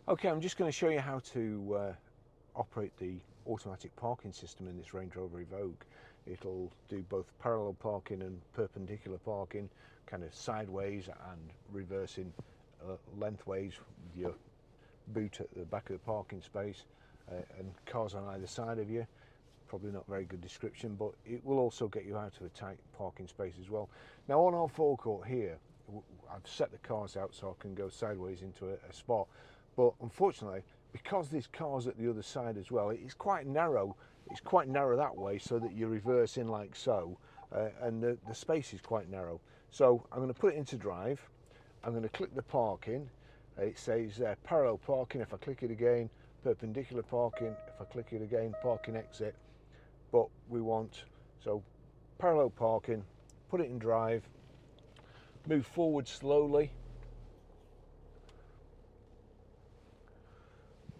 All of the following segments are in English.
Okay, I'm just going to show you how to operate the automatic parking system in this Range Rover Evoque. It'll do both parallel parking and perpendicular parking, kind of sideways and reversing lengthways with your boot at the back of the parking space and cars on either side of you. Probably not very good description, but it will also get you out of a tight parking space as well. Now on our forecourt here, I've set the cars out so I can go sideways into a spot, but unfortunately, because this car's at the other side as well, it's quite narrow. It's quite narrow that way so that you reverse in like so, and the space is quite narrow. So I'm going to put it into drive. I'm going to click the parking. It says parallel parking. If I click it again, perpendicular parking. If I click it again, parking exit. But we want, so parallel parking, put it in drive, move forward slowly,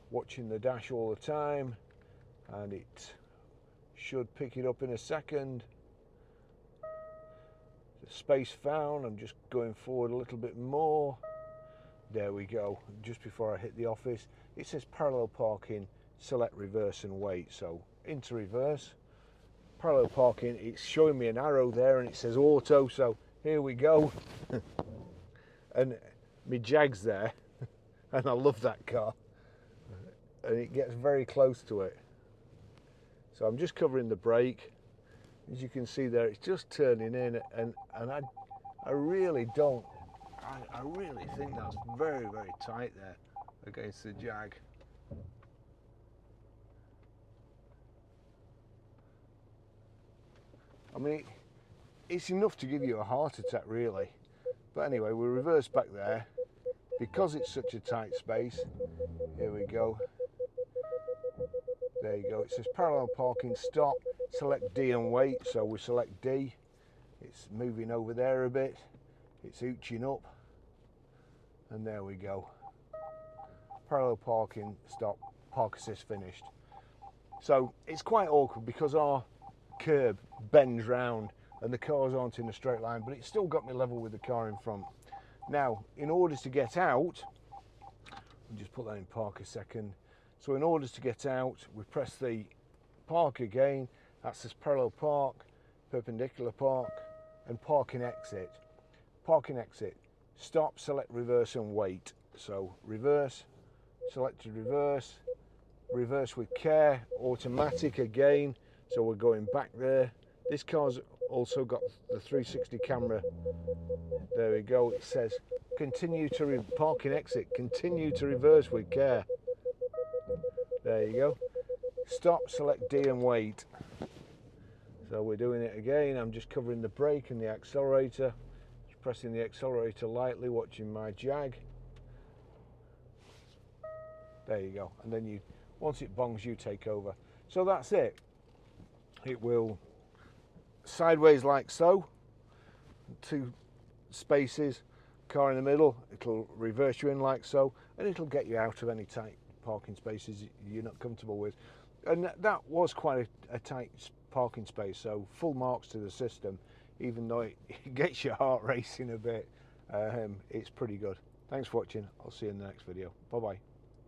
watching the dash all the time, and it should pick it up in a second. The space found, I'm just going forward a little bit more. There we go, just before I hit the office. It says parallel parking, select reverse and wait. So into reverse, parallel parking, it's showing me an arrow there and it says auto, so here we go. And my Jag's there, and I love that car. And it gets very close to it. So I'm just covering the brake. As you can see there, it's just turning in, and I really don't, I really think that's very, very tight there against the Jag. I mean, it's enough to give you a heart attack, really. But anyway, we reverse back there. Because it's such a tight space, here we go. There you go, it says parallel parking, stop, select D and wait, so we select D. It's moving over there a bit, it's ooching up, and there we go. Parallel parking, stop, park assist finished. So it's quite awkward because our curb bends round and the cars aren't in a straight line, but it's still got me level with the car in front. Now, in order to get out, I'll just put that in park a second. So in order to get out, we press the park again. That says parallel park, perpendicular park, and parking exit. Parking exit, stop, select reverse and wait. So reverse, selected reverse, reverse with care, automatic again. So we're going back there. This car's also got the 360 camera. There we go, it says continue to parking exit, continue to reverse with care. There you go. Stop, select D and wait. So we're doing it again. I'm just covering the brake and the accelerator. Just pressing the accelerator lightly, watching my Jag. There you go. And then once it bongs, you take over. So that's it. It will sideways like so. 2 spaces, car in the middle. It'll reverse you in like so, and it'll get you out of any tight parking spaces you're not comfortable with. And that was quite a tight parking space, so full marks to the system. Even though it gets your heart racing a bit, it's pretty good. Thanks for watching. I'll see you in the next video. Bye bye.